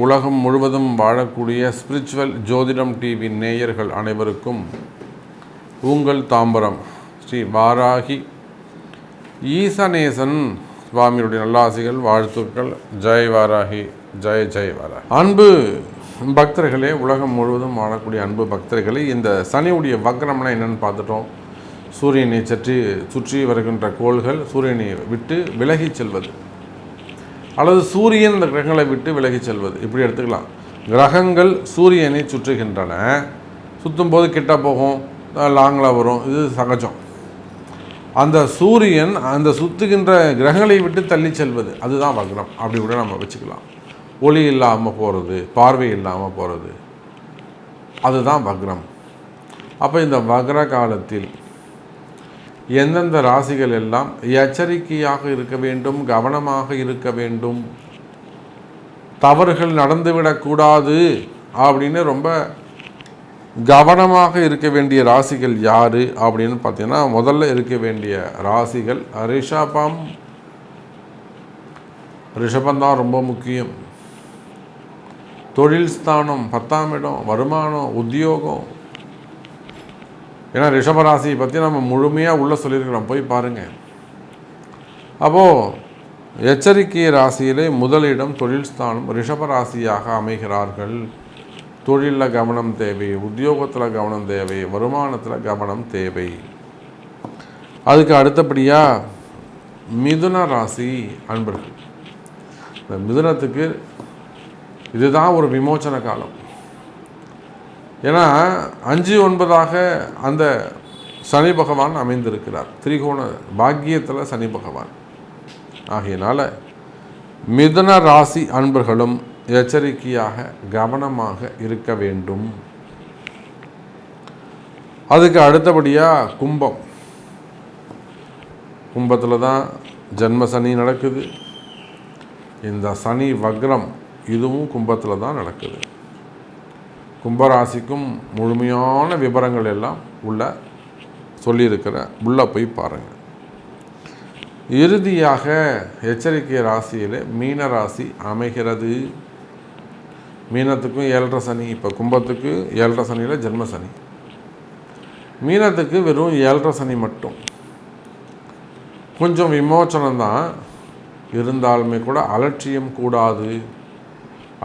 உலகம் முழுவதும் வாழக்கூடிய ஸ்பிரிச்சுவல் ஜோதிடம் டிவி நேயர்கள் அனைவருக்கும் உங்கள் தாம்பரம் ஸ்ரீ வாராகி ஈசனேசன் சுவாமியுடைய நல்லாசிகள், வாழ்த்துக்கள். ஜெய் வாராகி, ஜெய் ஜெய் வாராகி. அன்பு பக்தர்களே, உலகம் முழுவதும் வாழக்கூடிய அன்பு பக்தர்களே, இந்த சனியுடைய வக்ரம்னா என்னென்னு பார்த்துட்டோம். சூரியனை சுற்றி வருகின்ற கோள்கள் சூரியனை விட்டு விலகி செல்வது, அல்லது சூரியன் இந்த கிரகங்களை விட்டு விலகி செல்வது, இப்படி எடுத்துக்கலாம். கிரகங்கள் சூரியனை சுற்றுகின்றன, சுற்றும்போது கிட்ட போகும், லாங்கில் வரும், இது சகஜம். அந்த சூரியன் அந்த சுற்றுகின்ற கிரகங்களை விட்டு தள்ளி செல்வது, அதுதான் வக்ரம். அப்படி கூட நம்ம வச்சுக்கலாம். ஒளி இல்லாமல் போகிறது, பார்வை இல்லாமல் போகிறது, அதுதான் வக்ரம். அப்போ இந்த வக்ர காலத்தில் எந்தெந்த ராசிகள் எல்லாம் எச்சரிக்கையாக இருக்க வேண்டும், கவனமாக இருக்க வேண்டும், தவறுகள் நடந்துவிடக்கூடாது அப்படின்னு ரொம்ப கவனமாக இருக்க வேண்டிய ராசிகள் யார் அப்படின்னு பார்த்தீங்கன்னா, முதல்ல இருக்க வேண்டிய ராசிகள் ரிஷபந்தான் ரொம்ப முக்கியம். தொழில் ஸ்தானம், 10ஆம் இடம், வருமானம், உத்தியோகம். ஏன்னா ரிஷபராசியை பற்றி நம்ம முழுமையாக உள்ளே சொல்லியிருக்கிறோம், போய் பாருங்கள். அப்போது எச்சரிக்கை ராசியிலே முதலிடம் தொழில் ஸ்தானம் ரிஷபராசியாக அமைகிறார்கள். தொழிலில் கவனம் தேவை, உத்தியோகத்தில் கவனம் தேவை, வருமானத்தில் கவனம் தேவை. அதுக்கு அடுத்தபடியாக மிதுன ராசி அன்பர்கள். இந்த மிதுனத்துக்கு இதுதான் ஒரு விமோச்சன காலம். ஏன்னா 5-9 அந்த சனி பகவான் அமைந்திருக்கிறார். திரிகோண பாக்கியத்தில் சனி பகவான். ஆகையினால மிதுன ராசி அன்பர்களும் எச்சரிக்கையாக கவனமாக இருக்க வேண்டும். அதுக்கு அடுத்தபடியாக கும்பம். கும்பத்தில் தான் ஜென்ம சனி நடக்குது. இந்த சனி வக்ரம் இதுவும் கும்பத்தில் தான் நடக்குது. கும்பராசிக்கும் முழுமையான விவரங்கள் எல்லாம் உள்ள சொல்லியிருக்கிற, உள்ளே போய் பாருங்கள். இறுதியாக எச்சரிக்கை ராசியில் மீன ராசி அமைகிறது. மீனத்துக்கும் 7.5 சனி, இப்போ கும்பத்துக்கு 7.5 சனியில் ஜென்ம சனி, மீனத்துக்கு வெறும் 7.5 சனி மட்டும். கொஞ்சம் விமோச்சனம்தான், இருந்தாலுமே கூட அலட்சியம் கூடாது.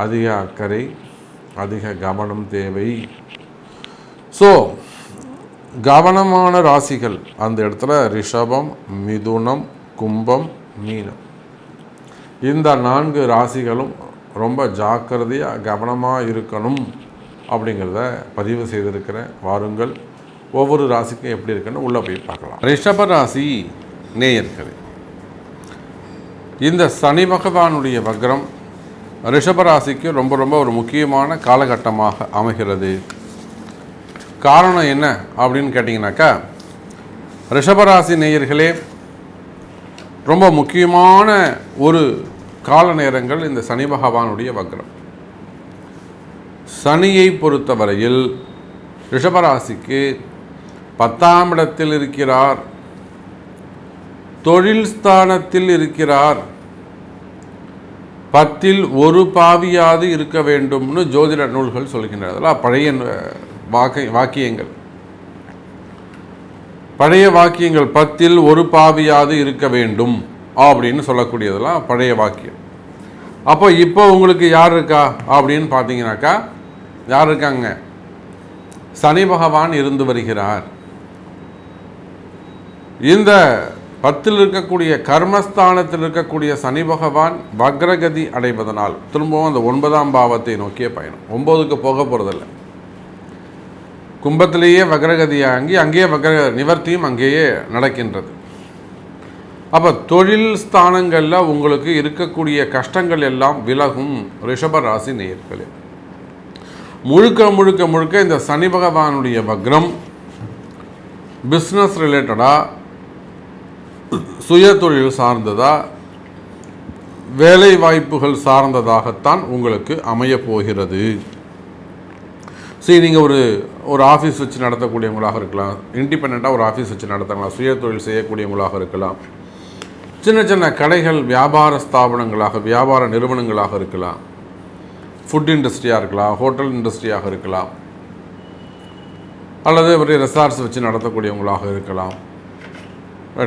அதிக அக்கறை, அதிக கவனம் தேவை. ஸோ கவனமான ராசிகள் அந்த இடத்துல ரிஷபம், மிதுனம், கும்பம், மீனம். இந்த 4 ராசிகளும் ரொம்ப ஜாக்கிரதையாக கவனமாக இருக்கணும் அப்படிங்கிறத பதிவு செய்திருக்கிறேன். வாருங்கள், ஒவ்வொரு ராசிக்கும் எப்படி இருக்குன்னு உள்ளே போய் பார்க்கலாம். ரிஷப ராசி நேயர்களே, இந்த சனி பகவானுடைய வக்ரம் ரிஷபராசிக்கு ரொம்ப ரொம்ப ஒரு முக்கியமான காலகட்டமாக அமைகிறது. காரணம் என்ன அப்படின்னு கேட்டிங்கனாக்கா, ரிஷபராசி நேயர்களே, ரொம்ப முக்கியமான ஒரு கால நேரங்கள் இந்த சனி பகவானுடைய வக்ரம். சனியை பொறுத்தவரையில் ரிஷபராசிக்கு 10ஆம் இடத்தில் இருக்கிறார், தொழில் ஸ்தானத்தில் இருக்கிறார். 10ல் ஒரு பாவியாவது இருக்க வேண்டும்னு ஜோதிட நூல்கள் சொல்கின்றன. அதெல்லாம் பழைய வாக்கியங்கள், பழைய வாக்கியங்கள். 10ல் ஒரு பாவியாவது இருக்க வேண்டும் அப்படின்னு சொல்லக்கூடியதெல்லாம் பழைய வாக்கியம். இப்போ உங்களுக்கு யார் இருக்கா அப்படின்னு பார்த்தீங்கன்னாக்கா, யார் இருக்காங்க? சனி பகவான் இருந்து வருகிறார். இந்த 10ல் இருக்கக்கூடிய கர்மஸ்தானத்தில் இருக்கக்கூடிய சனி பகவான் வக்ரகதி அடைவதனால் திரும்பவும் அந்த 9ஆம் பாவத்தை நோக்கிய பயணம். 9க்கு போக போகிறதில்ல. கும்பத்திலேயே வக்ரகதியாகி அங்கேயே வக்ர நிவர்த்தியும் அங்கேயே நடக்கின்றது. அப்போ தொழில் ஸ்தானங்களில் உங்களுக்கு இருக்கக்கூடிய கஷ்டங்கள் எல்லாம் விலகும். ரிஷப ராசி நேயர்களே, முழுக்க முழுக்க முழுக்க இந்த சனி பகவானுடைய வக்ரம் பிஸ்னஸ் ரிலேட்டடாக, சுய தொழில் சார்ந்ததா, வேலை வாய்ப்புகள் சார்ந்ததாகத்தான் உங்களுக்கு அமைய போகிறது. சரி, நீங்கள் ஒரு ஆஃபீஸ் வச்சு நடத்தக்கூடியவங்களாக இருக்கலாம், இண்டிபெண்ட்டாக ஒரு ஆஃபீஸ் வச்சு நடத்தலாம், சுய தொழில் செய்யக்கூடியவங்களாக இருக்கலாம், சின்ன சின்ன கடைகள் வியாபார ஸ்தாபனங்களாக, வியாபார நிறுவனங்களாக இருக்கலாம், ஃபுட் இண்டஸ்ட்ரியாக இருக்கலாம், ஹோட்டல் இண்டஸ்ட்ரியாக இருக்கலாம், அல்லது ஒரு ரெசார்ட்ஸ் வச்சு நடத்தக்கூடியவங்களாக இருக்கலாம்,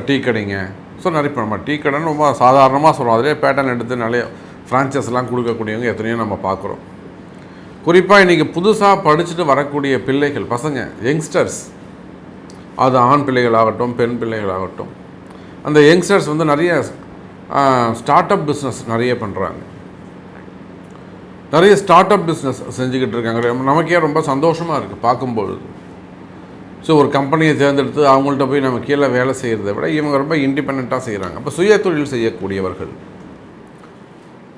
டீ கடைங்க. ஸோ நிறைய நம்ம டீ கடைன்னு ரொம்ப சாதாரணமாக சொல்கிறோம். அதிலே பேட்டர்ன் எடுத்து நிறைய ஃப்ரான்ச்சைஸ்லாம் கொடுக்கக்கூடியவங்க எத்தனையோ நம்ம பார்க்குறோம். குறிப்பாக இன்றைக்கி புதுசாக படிச்சுட்டு வரக்கூடிய பிள்ளைகள், பசங்க, யங்ஸ்டர்ஸ், அது ஆண் பிள்ளைகளாகட்டும் பெண் பிள்ளைகளாகட்டும், அந்த யங்ஸ்டர்ஸ் வந்து நிறைய ஸ்டார்ட் அப் பிஸ்னஸ் நிறைய பண்ணுறாங்க. நிறைய ஸ்டார்ட் அப் பிஸ்னஸ் செஞ்சுக்கிட்டு இருக்காங்க. நமக்கே ரொம்ப சந்தோஷமாக இருக்குது பார்க்கும்பொழுது. ஸோ ஒரு கம்பெனியை தேர்ந்தெடுத்து அவங்கள்ட்ட போய் நம்ம கீழே வேலை செய்கிறத விட இவங்க ரொம்ப இண்டிபெண்ட்டாக செய்கிறாங்க. அப்போ சுய தொழில் செய்யக்கூடியவர்கள்.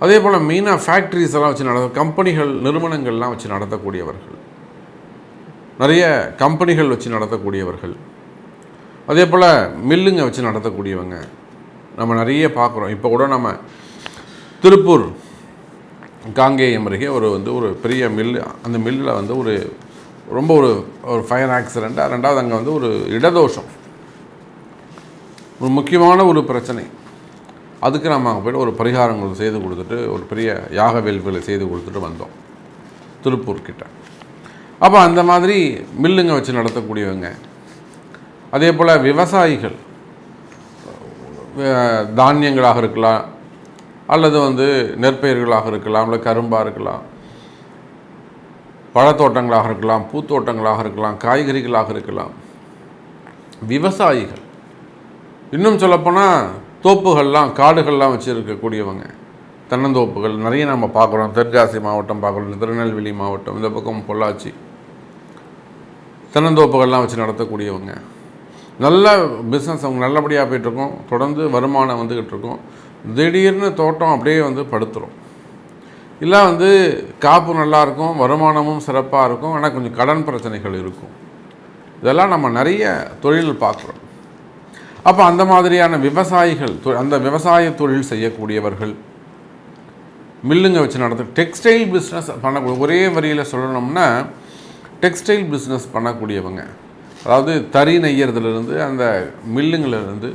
அதே போல் மெயினாக ஃபேக்ட்ரிஸ் எல்லாம் வச்சு கம்பெனிகள், நிறுவனங்கள்லாம் வச்சு நடத்தக்கூடியவர்கள், நிறைய கம்பெனிகள் வச்சு நடத்தக்கூடியவர்கள். அதே போல் மில்லுங்க வச்சு நடத்தக்கூடியவங்க நம்ம நிறைய பார்க்குறோம். இப்போ கூட நம்ம திருப்பூர் காங்கேயம் அருகே ஒரு பெரிய மில்லு, அந்த மில்லில் வந்து ஒரு ஃபயர் ஆக்சிடெண்ட்டாக, ரெண்டாவது அங்கே வந்து ஒரு இடதோஷம், ஒரு முக்கியமான ஒரு பிரச்சனை. அதுக்கு நம்ம அங்கே போய்ட்டு ஒரு பரிகாரங்கள் செய்து கொடுத்துட்டு, ஒரு பெரிய யாக வேள்விகளை செய்து கொடுத்துட்டு வந்தோம் திருப்பூர்கிட்ட. அப்போ அந்த மாதிரி மில்லுங்க வச்சு நடத்தக்கூடியவங்க. அதே போல் விவசாயிகள், தானியங்களாக இருக்கலாம், அல்லது வந்து நெற்பயிர்களாக இருக்கலாம், இல்லை கரும்பாக இருக்கலாம், பழத்தோட்டங்களாக இருக்கலாம், பூத்தோட்டங்களாக இருக்கலாம், காய்கறிகளாக இருக்கலாம். விவசாயிகள், இன்னும் சொல்லப்போனால் தோப்புகள்லாம், காடுகள்லாம் வச்சு இருக்கக்கூடியவங்க, தென்னந்தோப்புகள் நிறைய நம்ம பார்க்குறோம். தென்காசி மாவட்டம் பார்க்குறோம், திருநெல்வேலி மாவட்டம், இந்த பக்கம் பொள்ளாச்சி, தென்னந்தோப்புகள்லாம் வச்சு நடத்தக்கூடியவங்க. நல்ல பிஸ்னஸ் அவங்க நல்லபடியாக போய்ட்டுருக்கோம். தொடர்ந்து வருமானம் வந்துக்கிட்டு இருக்கோம். திடீர்னு தோட்டம் அப்படியே வந்து படுத்துரும். இல்லை வந்து காப்பு நல்லாயிருக்கும், வருமானமும் சிறப்பாக இருக்கும், ஆனால் கொஞ்சம் கடன் பிரச்சனைகள் இருக்கும். இதெல்லாம் நம்ம நிறைய தொழில் பார்க்குறோம். அப்போ அந்த மாதிரியான விவசாயிகள், அந்த விவசாய தொழில் செய்யக்கூடியவர்கள், மில்லுங்க வச்சு நடத்த, டெக்ஸ்டைல் பிஸ்னஸ் பண்ணக்கூடிய, ஒரே வரியில் சொல்லணும்னா டெக்ஸ்டைல் பிஸ்னஸ் பண்ணக்கூடியவங்க, அதாவது தறி நெய்யறதுலேருந்து, அந்த மில்லுங்களிலிருந்து,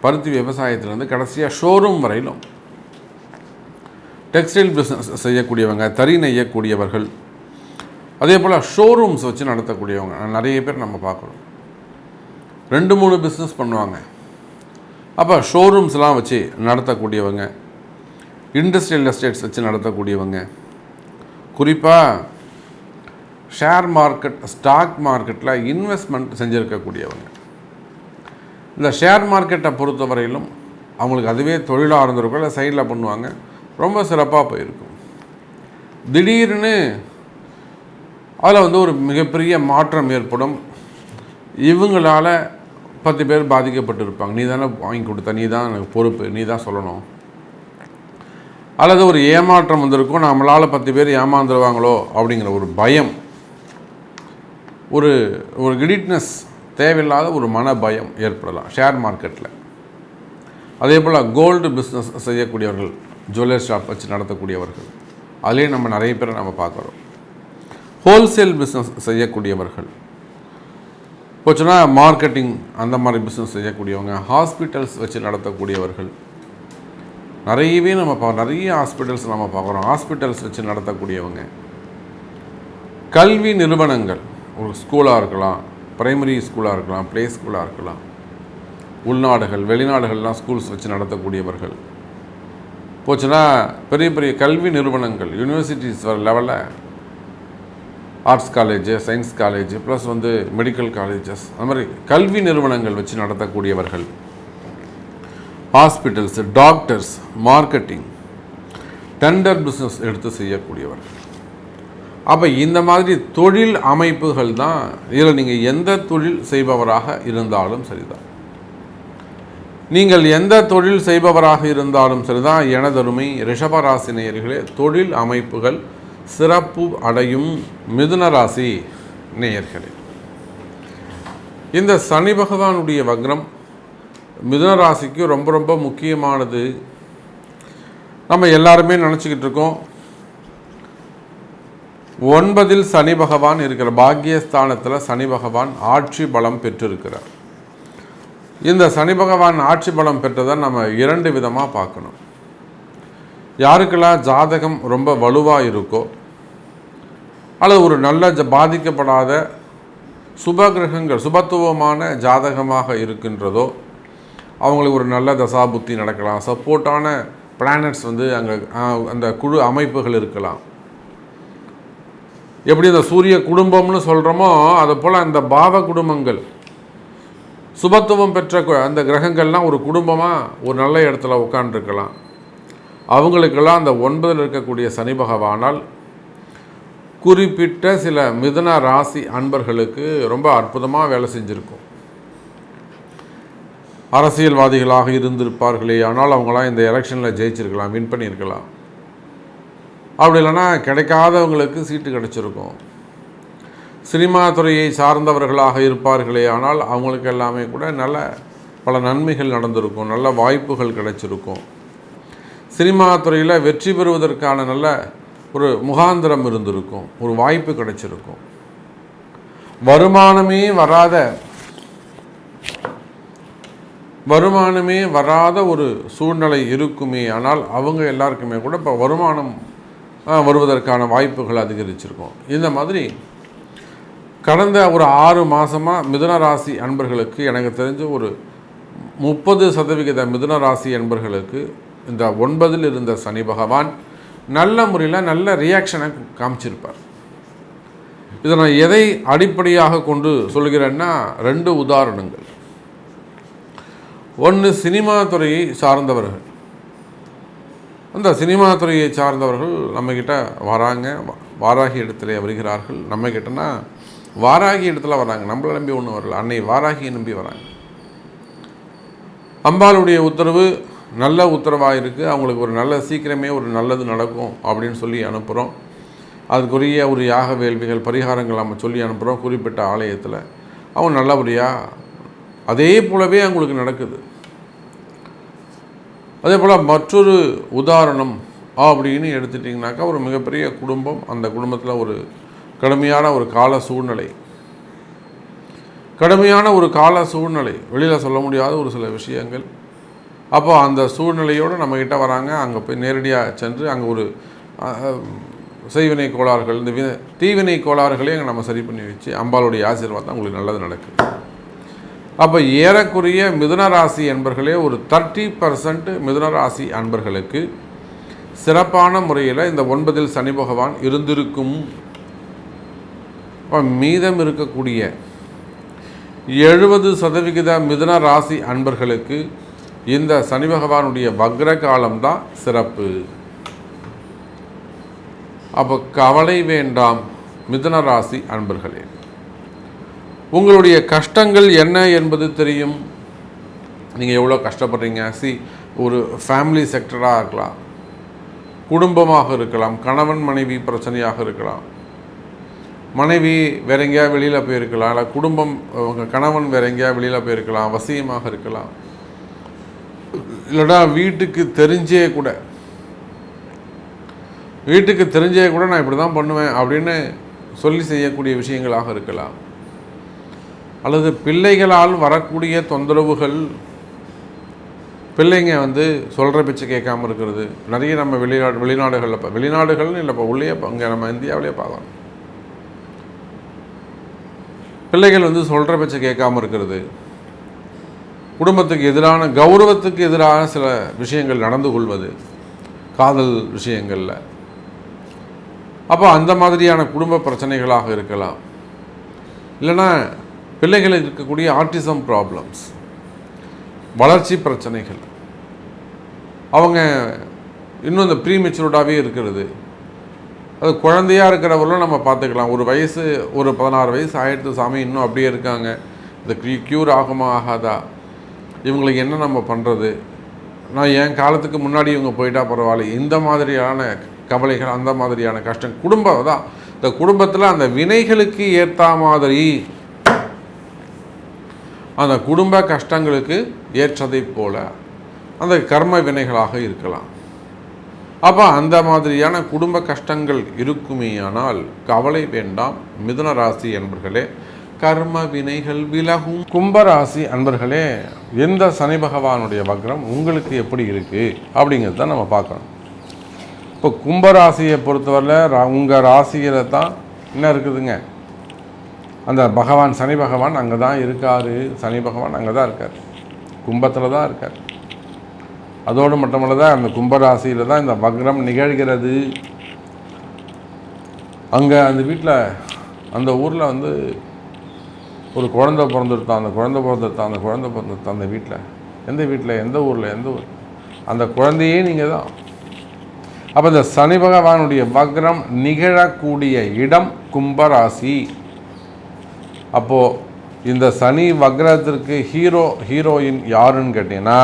பருத்தி விவசாயத்திலேருந்து கடைசியாக ஷோரூம் வரையிலும் டெக்ஸ்டைல் பிஸ்னஸ் செய்யக்கூடியவங்க, தறி நெய்யக்கூடியவர்கள். அதே போல் ஷோரூம்ஸ் வச்சு நடத்தக்கூடியவங்க நிறைய பேர் நம்ம பார்க்குறோம். 2-3 பிஸ்னஸ் பண்ணுவாங்க. அப்போ ஷோரூம்ஸ்லாம் வச்சு நடத்தக்கூடியவங்க, இண்டஸ்ட்ரியல் எஸ்டேட்ஸ் வச்சு நடத்தக்கூடியவங்க, குறிப்பாக ஷேர் மார்க்கெட், ஸ்டாக் மார்க்கெட்டில் இன்வெஸ்ட்மெண்ட் செஞ்சுருக்கக்கூடியவங்க. இந்த ஷேர் மார்க்கெட்டை பொறுத்தவரையிலும் அவங்களுக்கு அதுவே தொழிலாக இருந்திருக்கும், இல்லை சைடில் பண்ணுவாங்க, ரொம்ப சிறப்பாக போயிருக்கும். திடீர்னு அதில் வந்து ஒரு மிகப்பெரிய மாற்றம் ஏற்படும். இவங்களால் 10 பேர் பாதிக்கப்பட்டிருப்பாங்க. நீ தானே வாங்கி கொடுத்த, நீ தான் எனக்கு பொறுப்பு, நீ தான் சொல்லணும். அல்லது ஒரு ஏமாற்றம் வந்திருக்கும், நம்மளால் 10 பேர் ஏமாந்துருவாங்களோ அப்படிங்கிற ஒரு பயம், ஒரு கிடிட்னஸ், தேவையில்லாத ஒரு மன பயம் ஏற்படலாம் ஷேர் மார்க்கெட்டில். அதே போல் கோல்டு பிஸ்னஸ் செய்யக்கூடியவர்கள், ஜுவல்லரி ஷாப் வச்சு நடத்தக்கூடியவர்கள், அதுலேயே நம்ம நிறைய பேரை நம்ம பார்க்குறோம். ஹோல்சேல் பிஸ்னஸ் செய்யக்கூடியவர்கள் போச்சுன்னா மார்க்கெட்டிங், அந்த மாதிரி பிஸ்னஸ் செய்யக்கூடியவங்க, ஹாஸ்பிட்டல்ஸ் வச்சு நடத்தக்கூடியவர்கள் நிறையவே நம்ம நிறைய ஹாஸ்பிட்டல்ஸ் நம்ம பார்க்குறோம். ஹாஸ்பிட்டல்ஸ் வச்சு நடத்தக்கூடியவங்க, கல்வி நிறுவனங்கள், ஒரு ஸ்கூலாக இருக்கலாம், பிரைமரி ஸ்கூலாக இருக்கலாம், ப்ளே ஸ்கூலாக இருக்கலாம், உள்நாடுகள் வெளிநாடுகள்லாம் ஸ்கூல்ஸ் வச்சு நடத்தக்கூடியவர்கள் போச்சுன்னா பெரிய பெரிய கல்வி நிறுவனங்கள், யூனிவர்சிட்டிஸ் வர லெவலில் arts college, science college, plus வந்து மெடிக்கல் காலேஜஸ், அந்த மாதிரி கல்வி நிறுவனங்கள் வச்சு நடத்தக்கூடியவர்கள், hospitals, doctors, marketing, tender business எடுத்து செய்யக்கூடியவர்கள். அப்போ இந்த மாதிரி தொழில் அமைப்புகள் தான். இதில் நீங்கள் எந்த தொழில் செய்பவராக இருந்தாலும் சரிதான், நீங்கள் எந்த தொழில் செய்பவராக இருந்தாலும் சரிதான், எனதருமை ரிஷபராசி நேயர்களே, தொழில் அமைப்புகள் சிறப்பு அடையும் மிதுன ராசி நேயர்களே. இந்த சனி பகவானுடைய வக்ரம் மிதுன ராசிக்கு ரொம்ப ரொம்ப முக்கியமானது. நம்ம எல்லாருமே நினச்சிக்கிட்டு இருக்கோம் 9ல் சனி பகவான் இருக்கிற, பாக்கியஸ்தானத்தில் சனி பகவான் ஆட்சி பலம் பெற்றிருக்கிறார். இந்த சனி பகவான் ஆட்சி பலம் பெற்றதை நம்ம 2 விதமாக பார்க்கணும். யாருக்கெல்லாம் ஜாதகம் ரொம்ப வலுவாக இருக்கோ அல்லது ஒரு நல்ல பாதிக்கப்படாத சுபகிரகங்கள் சுபத்துவமான ஜாதகமாக இருக்கின்றதோ அவங்களுக்கு ஒரு நல்ல தசாபுத்தி நடக்கலாம். சப்போர்ட்டான பிளானட்ஸ் அங்கே அந்த குழு அமைப்புகள் இருக்கலாம். எப்படி இந்த சூரிய குடும்பம்னு சொல்கிறோமோ அதை போல் அந்த பாவ குடும்பங்கள் சுபத்துவம் பெற்ற அந்த கிரகங்கள்லாம் ஒரு குடும்பமாக ஒரு நல்ல இடத்துல உட்காண்டிருக்கலாம். அவங்களுக்கெல்லாம் அந்த 9ல் இருக்கக்கூடிய சனி பகவானால் குறிப்பிட்ட சில மிதுன ராசி அன்பர்களுக்கு ரொம்ப அற்புதமாக வேலை செஞ்சுருக்கும். அரசியல்வாதிகளாக இருந்திருப்பார்களே, ஆனால் அவங்களாம் இந்த எலெக்ஷனில் ஜெயிச்சிருக்கலாம், வின் பண்ணியிருக்கலாம். அப்படி இல்லைன்னா கிடைக்காதவங்களுக்கு சீட்டு கிடச்சிருக்கும். சினிமா துறையை சார்ந்தவர்களாக இருப்பார்களே, ஆனால் அவங்களுக்கு எல்லாமே கூட நல்ல பல நன்மைகள் நடந்திருக்கும், நல்ல வாய்ப்புகள் கிடைச்சிருக்கும். சினிமா துறையில் வெற்றி பெறுவதற்கான நல்ல ஒரு முகாந்திரம் இருந்திருக்கும், ஒரு வாய்ப்பு கிடைச்சிருக்கும். வருமானமே வராத ஒரு சூழ்நிலை இருக்குமே, ஆனால் அவங்க எல்லாருக்குமே கூட இப்போ வருமானம் வருவதற்கான வாய்ப்புகள் அதிகரிச்சிருக்கும். இந்த மாதிரி கடந்த ஒரு 6 மாதமாக மிதுன ராசி அன்பர்களுக்கு எனக்கு தெரிஞ்ச ஒரு 30% மிதுன ராசி அன்பர்களுக்கு இந்த 9ல் இருந்த சனி பகவான் நல்ல முறையில் நல்ல ரியாக்ஷனை காமிச்சிருப்பார். இதை நான் எதை அடிப்படையாக கொண்டு சொல்கிறேன்னா 2 உதாரணங்கள். ஒன்று, சினிமா துறையை சார்ந்தவர்கள். அந்த சினிமா துறையை சார்ந்தவர்கள் நம்மக்கிட்ட வராங்க, வாராகி இடத்துல வருகிறார்கள். நம்மக்கிட்டனா வாராகி இடத்துல வராங்க, நம்மளை நம்பி ஒன்றும் வரல, அன்னை வாராகியை நம்பி வராங்க. அம்பாளுடைய உத்தரவு நல்ல உத்தரவாக இருக்குது, அவங்களுக்கு ஒரு நல்ல சீக்கிரமே ஒரு நல்லது நடக்கும் அப்படின்னு சொல்லி அனுப்புகிறோம். அதுக்குரிய ஒரு யாக வேள்விகள் பரிகாரங்கள் நம்ம சொல்லி அனுப்புகிறோம் குறிப்பிட்ட ஆலயத்தில். அவங்க நல்லபடியாக அதே போலவே அவங்களுக்கு நடக்குது. அதே போல் மற்றொரு உதாரணம் அப்படின்னு எடுத்துட்டிங்கனாக்கா, ஒரு மிகப்பெரிய குடும்பம், அந்த குடும்பத்தில் ஒரு கடுமையான ஒரு கால சூழ்நிலை வெளியில் சொல்ல முடியாத ஒரு சில விஷயங்கள். அப்போ அந்த சூழ்நிலையோடு நம்மக்கிட்ட வராங்க. அங்கே போய் நேரடியாக சென்று அங்கே ஒரு செய்வினை கோளாறுகள், இந்த தீவினை கோளாறுகளே அங்கே நம்ம சரி பண்ணி வச்சு அம்பாளுடைய ஆசீர்வாதம் உங்களுக்கு நல்லது நடக்குது. அப்போ ஏறக்குறைய மிதுன ராசி அன்பர்களே ஒரு 30% மிதுன ராசி அன்பர்களுக்கு சிறப்பான முறையில் இந்த 9ல் சனி பகவான் இருந்திருக்கும். மீதம் இருக்கக்கூடிய 70% மிதுன ராசி அன்பர்களுக்கு இந்த சனி பகவானுடைய வக்ர காலம்தான் சிறப்பு. அப்போ கவலை வேண்டாம் மிதுன ராசி அன்பர்களே. உங்களுடைய கஷ்டங்கள் என்ன என்பது தெரியும். நீங்கள் எவ்வளோ கஷ்டப்படுறீங்க. ஒரு ஃபேமிலி செக்டராக இருக்கலாம், குடும்பமாக இருக்கலாம், கணவன் மனைவி பிரச்சனையாக இருக்கலாம், மனைவி வேற எங்கேயா வெளியில் போயிருக்கலாம், இல்லை குடும்பம் உங்கள் கணவன் வேற எங்கேயா வெளியில் போயிருக்கலாம், வசியமாக இருக்கலாம், இல்லைனா வீட்டுக்கு தெரிஞ்சே கூட நான் இப்படி தான் பண்ணுவேன் அப்படின்னு சொல்லி செய்யக்கூடிய விஷயங்களாக இருக்கலாம். அல்லது பிள்ளைகளால் வரக்கூடிய தொந்தரவுகள், பிள்ளைங்க சொல்கிற பேச்சு கேட்காமல் இருக்கிறது. நிறைய நம்ம வெளிநாடுகள்னு இல்லை, இப்போ உள்ளே இங்கே நம்ம இந்தியாவிலே பார்க்கலாம். பிள்ளைகள் சொல்கிற பேச்சு கேட்காமல் இருக்கிறது, குடும்பத்துக்கு எதிரான கௌரவத்துக்கு எதிரான சில விஷயங்கள் நடந்து கொள்வது, காதல் விஷயங்களில். அப்போ அந்த மாதிரியான குடும்ப பிரச்சனைகளாக இருக்கலாம். இல்லைன்னா பிள்ளைகளுக்கு இருக்கக்கூடிய ஆட்டிசம் ப்ராப்ளம்ஸ், வளர்ச்சி பிரச்சனைகள், அவங்க இன்னும் இந்த ப்ரீமெச்சூர்டாகவே இருக்கிறது. அது குழந்தையாக இருக்கிறவர்களும் நம்ம பார்த்துக்கலாம். ஒரு 16 வயசு ஆயிடுத்து சாமி, இன்னும் அப்படியே இருக்காங்க, இந்த க்யூர் ஆகுமா ஆகாதா, இவங்களுக்கு என்ன நம்ம பண்ணுறது, நான் என் காலத்துக்கு முன்னாடி இவங்க போயிட்டா பரவாயில்ல, இந்த மாதிரியான கவலைகள், அந்த மாதிரியான கஷ்டம். குடும்பம் தான், இந்த குடும்பத்தில் அந்த வினைகளுக்கு ஏற்ற மாதிரி அந்த குடும்ப கஷ்டங்களுக்கு ஏற்றதை போல அந்த கர்ம வினைகளாக இருக்கலாம். அப்போ அந்த மாதிரியான குடும்ப கஷ்டங்கள் இருக்குமேயானால் கவலை வேண்டாம் மிதுன ராசி என்பர்களே. கர்ம வினைகள் விலகும். கும்பராசி அன்பர்களே, எந்த சனி பகவானுடைய வக்ரம் உங்களுக்கு எப்படி இருக்கு அப்படிங்கிறது தான் நம்ம பார்க்கணும். இப்போ கும்பராசியை பொறுத்தவரை உங்கள் ராசியில் தான் என்ன இருக்குதுங்க, அந்த பகவான் சனி பகவான் அங்கே தான் இருக்கார். சனி பகவான் அங்கே தான் இருக்கார், கும்பத்தில் தான் இருக்கார். அதோடு மட்டுமல்ல தான் அந்த கும்பராசியில் தான் இந்த வக்ரம் நிகழ்கிறது. அங்கே அந்த வீட்டில் அந்த ஊரில் வந்து ஒரு குழந்தை பிறந்துருத்தான், அந்த குழந்தை பிறந்துருத்தான் அந்த வீட்டில், எந்த ஊரில் அந்த குழந்தையே நீங்கள் தான். அப்போ இந்த சனி பகவானுடைய வக்ரம் நிகழக்கூடிய இடம் கும்பராசி. அப்போது இந்த சனி வக்ரத்திற்கு ஹீரோயின் யாருன்னு கேட்டிங்கன்னா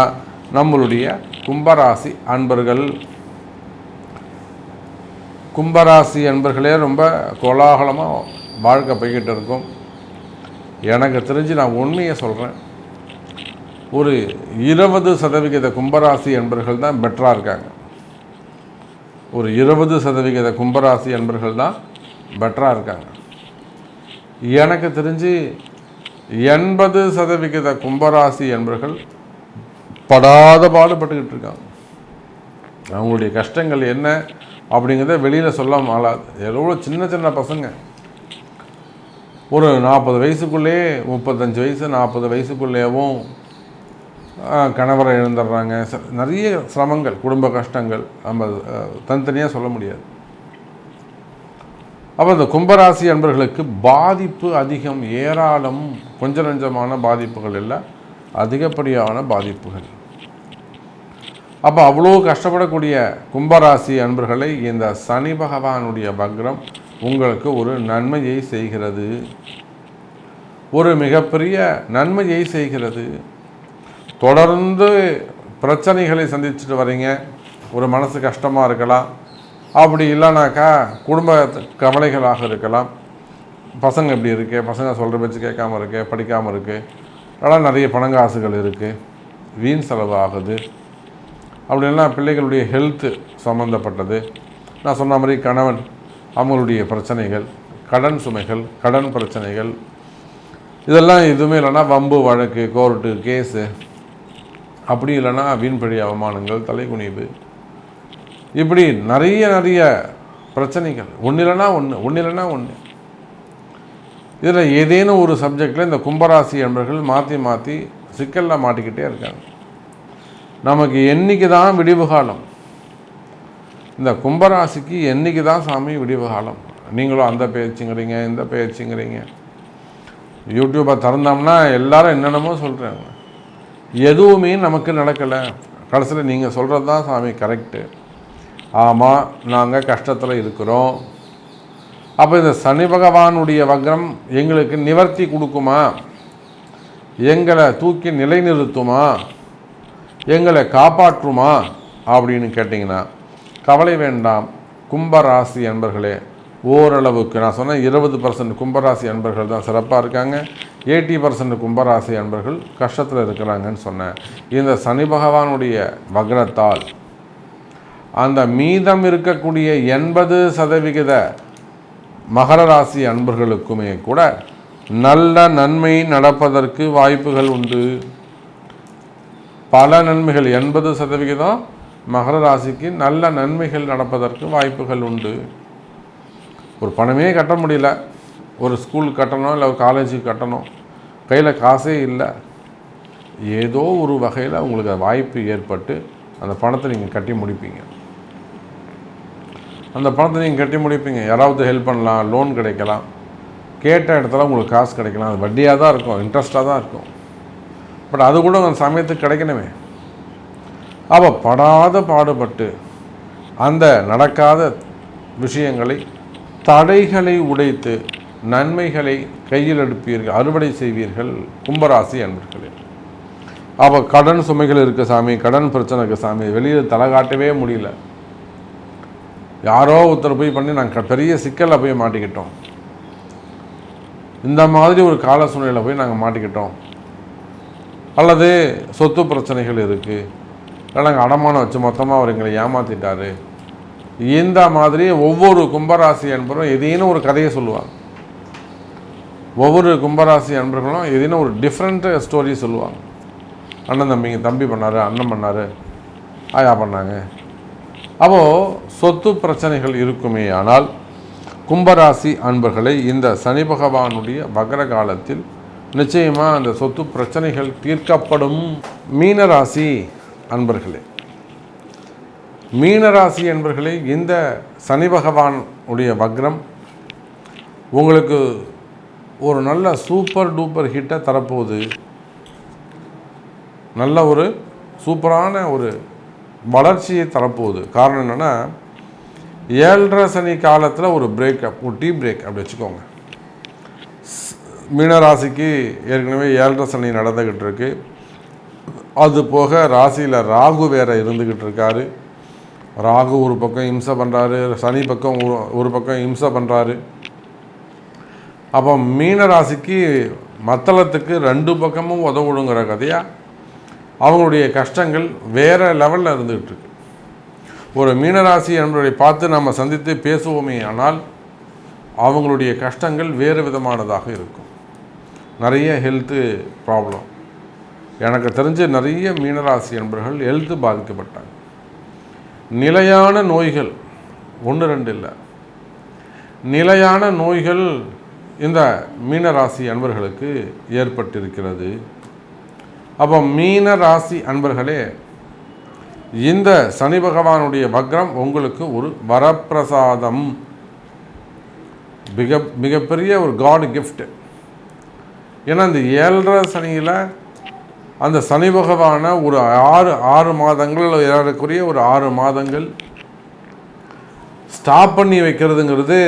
நம்மளுடைய கும்பராசி அன்பர்கள். கும்பராசி அன்பர்களே ரொம்ப கோலாகலமாக வாழ்க்கை போய்கிட்டு இருக்கும். எனக்கு தெரிஞ்சு நான் உண்மையை சொல்கிறேன், ஒரு 20% கும்பராசி அன்பர்கள் தான் பெட்டராக இருக்காங்க. ஒரு 20% கும்பராசி அன்பர்கள் தான் பெட்டராக இருக்காங்க. எனக்கு தெரிஞ்சு 80% கும்பராசி அன்பர்கள் படாத பாடுபட்டுக்கிட்டு இருக்காங்க. அவங்களுடைய கஷ்டங்கள் என்ன அப்படிங்கிறத வெளியில் சொல்ல மாளாது. எவ்வளோ சின்ன பசங்க ஒரு 40 வயசுக்குள்ளேயே, 35 வயசு 40 வயசுக்குள்ளேயும் கணவரை இழந்துடுறாங்க. நிறைய சிரமங்கள், குடும்ப கஷ்டங்கள் நம்ம தனித்தனியாக சொல்ல முடியாது. அப்போ இந்த கும்பராசி அன்பர்களுக்கு பாதிப்பு அதிகம், ஏராளம். கொஞ்சம் நஞ்சமான பாதிப்புகள் இல்லை, அதிகப்படியான பாதிப்புகள். அப்போ அவ்வளோ கஷ்டப்படக்கூடிய கும்பராசி அன்பர்களை இந்த சனி பகவானுடைய வக்ரம் உங்களுக்கு ஒரு நன்மையை செய்கிறது, ஒரு மிகப்பெரிய நன்மையை செய்கிறது. தொடர்ந்து பிரச்சனைகளை சந்திச்சுட்டு வரீங்க, ஒரு மனசு கஷ்டமாக இருக்கலாம், அப்படி இல்லைனாக்கா குடும்ப கவலைகளாக இருக்கலாம். பசங்க எப்படி இருக்கு, பசங்க சொல்கிற பேச்சு கேட்காமல் இருக்கு, படிக்காமல் இருக்குது, அதனால் நிறைய பணங்காசுகள் இருக்குது, வீண் செலவு ஆகுது. அப்படின்னா பிள்ளைகளுடைய ஹெல்த்து சம்மந்தப்பட்டது, நான் சொன்ன மாதிரி கணவன் அவங்களுடைய பிரச்சனைகள், கடன் சுமைகள், கடன் பிரச்சனைகள், இதெல்லாம் எதுவுமே இல்லைன்னா வம்பு வழக்கு, கோர்ட்டு கேஸு, அப்படி இல்லைன்னா வீண்பழி அவமானங்கள், தலைகுனிவு, இப்படி நிறைய பிரச்சனைகள். ஒன்று இல்லைன்னா ஒன்று. இதில் ஏதேனும் ஒரு சப்ஜெக்டில் இந்த கும்பராசி என்பவர்கள் மாற்றி சிக்கலில் மாட்டிக்கிட்டே இருக்காங்க. நமக்கு என்றைக்கு தான் விடிவு காலம்? இந்த கும்பராசிக்கு என்றைக்கு தான் சாமி விடிவு காலம்? நீங்களும் அந்த பேச்சுங்கிறீங்க, இந்த பேச்சுங்கிறீங்க. யூடியூப்பை திறந்தோம்னா எல்லாரும் என்னென்னமோ சொல்கிறாங்க, எதுவுமே நமக்கு நடக்கலை. கடைசியில் நீங்கள் சொல்கிறது தான் சாமி கரெக்டு. ஆமாம், நாங்கள் கஷ்டத்தில் இருக்கிறோம். அப்போ இந்த சனி பகவானுடைய வக்ரம் எங்களுக்கு நிவர்த்தி கொடுக்குமா, எங்களை தூக்கி நிலைநிறுத்துமா, எங்களை காப்பாற்றுமா அப்படின்னு கேட்டிங்கன்னா கவலை வேண்டாம். கும்பராசி அன்பர்களே, ஓரளவுக்கு நான் சொன்ன 20% கும்பராசி அன்பர்கள் தான் சிறப்பாக இருக்காங்க, 80% கும்பராசி அன்பர்கள் கஷ்டத்தில் இருக்கிறாங்கன்னு சொன்னேன். இந்த சனி பகவானுடைய வக்ரத்தால் அந்த மீதம் இருக்கக்கூடிய 80% மகர ராசி அன்பர்களுக்குமே கூட நல்ல நன்மை நடப்பதற்கு வாய்ப்புகள் உண்டு. பல நன்மைகள், 80% மகர ராசிக்கு நல்ல நன்மைகள் நடப்பதற்கு வாய்ப்புகள் உண்டு. ஒரு பணமே கட்ட முடியல, ஒரு ஸ்கூலுக்கு கட்டணும், இல்லை ஒரு காலேஜுக்கு கட்டணும், கையில் காசே இல்லை, ஏதோ ஒரு வகையில் உங்களுக்கு வாய்ப்பு ஏற்பட்டு அந்த பணத்தை நீங்கள் கட்டி முடிப்பீங்க. அந்த பணத்தை நீங்கள் கட்டி முடிப்பீங்க. யாராவது ஹெல்ப் பண்ணலாம், லோன் கிடைக்கலாம், கேட்ட இடத்துல உங்களுக்கு காசு கிடைக்கலாம். அது வட்டியாக தான் இருக்கும், இன்ட்ரெஸ்ட்டாக தான் இருக்கும். பட் அது கூட அந்த சமயத்துக்கு கிடைக்கணுமே. அப்போ படாத பாடுபட்டு அந்த நடக்காத விஷயங்களை, தடைகளை உடைத்து நன்மைகளை கையில் எடுப்பீர்கள், அறுவடை செய்வீர்கள் கும்பராசி அன்பர்களே. அப்போ கடன் சுமைகள் இருக்குது சாமி, கடன் பிரச்சனை இருக்குது சாமி, வெளியில் தலை காட்டவே முடியல, யாரோ ஒருத்தர் போய் பண்ணி நாங்கள் பெரிய சிக்கலில் போய் மாட்டிக்கிட்டோம், இந்த மாதிரி ஒரு கால சூழ்நிலையில் போய் நாங்கள் மாட்டிக்கிட்டோம், அல்லது சொத்து பிரச்சனைகள் இருக்குது, இல்லை நாங்கள் அடமானம் வச்சு மொத்தமாக அவர் எங்களை ஏமாற்றிட்டார், இந்த மாதிரி ஒவ்வொரு கும்பராசி என்பவரும் ஏதேனும் ஒரு கதையை சொல்லுவாங்க. ஒவ்வொரு கும்பராசி அன்பர்களும் எதுனா ஒரு டிஃப்ரெண்ட் ஸ்டோரி சொல்லுவாங்க. அண்ணன் தம்பிங்க, தம்பி பண்ணார், அண்ணன் பண்ணார், ஆயா பண்ணாங்க. அப்போது சொத்து பிரச்சனைகள் இருக்குமே. ஆனால் கும்பராசி அன்பர்களை இந்த சனி பகவானுடைய வக்ர காலத்தில் நிச்சயமாக அந்த சொத்து பிரச்சனைகள் தீர்க்கப்படும். மீனராசி அன்பர்களே, மீனராசி அன்பர்களே, இந்த சனி பகவான் உடைய வக்ரம் உங்களுக்கு ஒரு நல்ல சூப்பர் டூப்பர் ஹிட்டை தரப்போகுது. நல்ல ஒரு சூப்பரான ஒரு வளர்ச்சியை தரப்போகுது. காரணம் என்னென்னா, 7.5 சனி காலத்தில் ஒரு பிரேக்கப், ஒரு டீ பிரேக் அப்படி வச்சுக்கோங்க. மீனராசிக்கு ஏற்கனவே 7.5 சனி நடந்துக்கிட்டு இருக்கு. அது போக ராசியில் ராகு வேற இருந்துக்கிட்டு இருக்காரு. ராகு ஒரு பக்கம் இம்சை பண்ணுறாரு, சனி பக்கம் ஒரு பக்கம் இம்சை பண்ணுறாரு. அப்போ மீனராசிக்கு மத்தளத்துக்கு 2 பக்கமும் உதவுடுங்கிற கதையாக அவங்களுடைய கஷ்டங்கள் வேறு லெவலில் இருந்துகிட்டு இருக்கு. ஒரு மீனராசி என்பதை பார்த்து நம்ம சந்தித்து பேசுவோமே ஆனால் அவங்களுடைய கஷ்டங்கள் வேறு விதமானதாக இருக்கும். நிறைய ஹெல்த்து ப்ராப்ளம், எனக்கு தெரிஞ்ச நிறைய மீனராசி என்பவர்கள் ஹெல்த்து பாதிக்கப்பட்டாங்க. நிலையான நோய்கள் 1-2 இல்லை, நிலையான நோய்கள் இந்த மீனராசி அன்பர்களுக்கு ஏற்பட்டிருக்கிறது. அப்போ மீனராசி அன்பர்களே, இந்த சனி பகவானுடைய வக்ரம் உங்களுக்கு ஒரு வரப்பிரசாதம், மிகப்பெரிய ஒரு காட் கிஃப்ட். ஏன்னா இந்த 7.5 சனியில் அந்த சனி பகவானை ஒரு 6 மாதங்கள், ஏறக்குறைய ஒரு 6 மாதங்கள் ஸ்டாப் பண்ணி வைக்கிறதுங்கிறது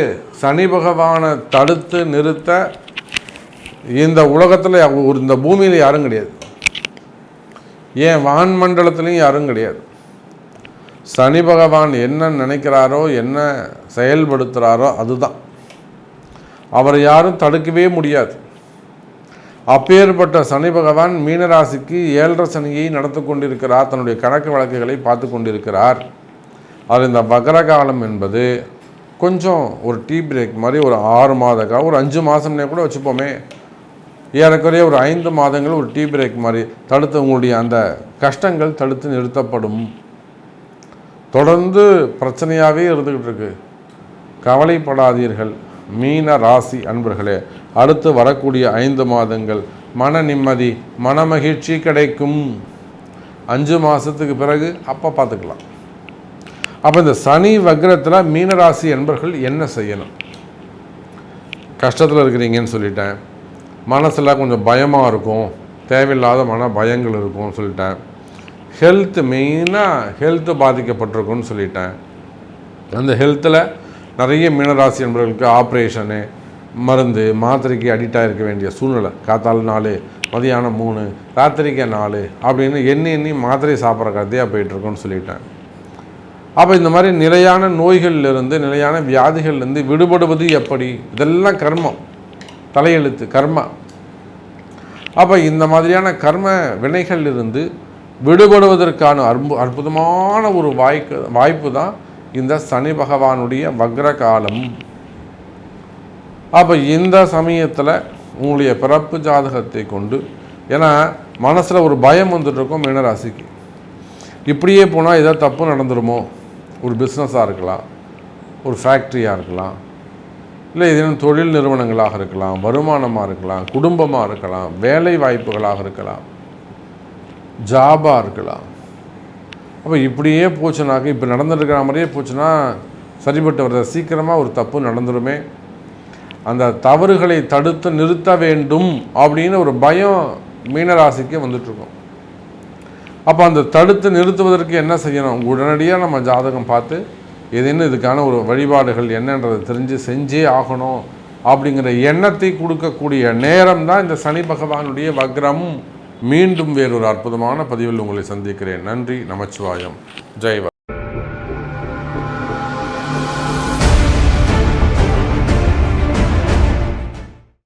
சனி பகவானை தடுத்து நிறுத்த இந்த உலகத்தில் இந்த பூமியில் யாரும் கிடையாது, ஏன் வான்மண்டலத்துலேயும் யாரும் கிடையாது. சனி பகவான் என்ன நினைக்கிறாரோ, என்ன செயல்படுத்துகிறாரோ அதுதான். அவரை யாரும் தடுக்கவே முடியாது. அப்பேற்பட்ட சனி பகவான் மீனராசிக்கு 7.5 சனியை நடத்தி கொண்டிருக்கிறார். தன்னுடைய கணக்கு வழக்குகளை பார்த்து கொண்டிருக்கிறார். அது இந்த வக்ர காலம் என்பது கொஞ்சம் ஒரு டீ பிரேக் மாதிரி, ஒரு 6 மாத காலம், ஒரு 5 மாதம்னே கூட வச்சுப்போமே, ஏறக்குறைய ஒரு 5 மாதங்கள் ஒரு டீ பிரேக் மாதிரி தடுத்து உங்களுடைய அந்த கஷ்டங்கள் தடுத்து நிறுத்தப்படும். தொடர்ந்து பிரச்சனையாகவே இருந்துக்கிட்டு இருக்கு, கவலைப்படாதீர்கள் மீன ராசி அன்பர்களே. அடுத்து வரக்கூடிய 5 மாதங்கள் மன நிம்மதி, மன மகிழ்ச்சி கிடைக்கும். 5 மாதத்துக்கு பிறகு அப்போ பார்த்துக்கலாம். அப்போ இந்த சனி வக்ரத்தில் மீனராசி அன்பர்கள் என்ன செய்யணும்? கஷ்டத்தில் இருக்கிறீங்கன்னு சொல்லிட்டேன், மனசில் கொஞ்சம் பயமாக இருக்கும், தேவையில்லாத மன பயங்கள் இருக்கும்னு சொல்லிட்டேன், ஹெல்த்து மெயினாக ஹெல்த்து பாதிக்கப்பட்டிருக்குன்னு சொல்லிட்டேன். அந்த ஹெல்த்தில் நிறைய மீனராசி என்பவர்களுக்கு ஆப்ரேஷனு, மருந்து மாத்திரைக்கு அடிக்ட் ஆகிருக்க வேண்டிய சூழ்நிலை. காத்தால் 4, மதியானம் 3, ராத்திரிக்கு 4 அப்படின்னு எண்ணி மாத்திரை சாப்பிட்ற கதையாக போயிட்டுருக்குன்னு சொல்லிட்டேன். அப்போ இந்த மாதிரி நிலையான நோய்கள்லேருந்து, நிலையான வியாதிகள்லேருந்து விடுபடுவது எப்படி? இதெல்லாம் கர்மம், தலையெழுத்து, கர்மா. அப்போ இந்த மாதிரியான கர்ம வினைகளிலிருந்து விடுபடுவதற்கான அற்புதமான ஒரு வாய்ப்பு தான் இந்த சனி பகவானுடைய வக்ர காலம். அப்போ இந்த சமயத்தில் உங்களுடைய பிறப்பு ஜாதகத்தை கொண்டு, ஏன்னா மனசில் ஒரு பயம் வந்துட்டுருக்கும் மீனராசிக்கு, இப்படியே போனால் ஏதாவது தப்பு நடந்துருமோ, ஒரு பிஸ்னஸாக இருக்கலாம், ஒரு ஃபேக்ட்ரியாக இருக்கலாம், இல்லை ஏதேனும் தொழில் நிறுவனங்களாக இருக்கலாம், வருமானமாக இருக்கலாம், குடும்பமாக இருக்கலாம், வேலை வாய்ப்புகளாக இருக்கலாம், ஜாபாக இருக்கலாம். அப்போ இப்படியே போச்சுனாக்க, இப்போ நடந்துருக்கிற மாதிரியே போச்சுன்னா சரிபட்டு வர்ற சீக்கிரமாக ஒரு தப்பு நடந்துருமே, அந்த தவறுகளை தடுத்து நிறுத்த வேண்டும் அப்படின்னு ஒரு பயம் மீனராசிக்கு வந்துட்டுருக்கோம். அப்போ அந்த தடுத்து நிறுத்துவதற்கு என்ன செய்யணும்? உடனடியாக நம்ம ஜாதகம் பார்த்து ஏதேனும் இதுக்கான ஒரு வழிபாடுகள் என்னன்றதை தெரிஞ்சு செஞ்சே ஆகணும் அப்படிங்கிற எண்ணத்தை கொடுக்கக்கூடிய நேரம் தான் இந்த சனி பகவானுடைய வக்ரம். மீண்டும் வேறொரு அற்புதமான பதிவில் உங்களை சந்திக்கிறேன். நன்றி, நமச்சிவாயம், ஜெய்.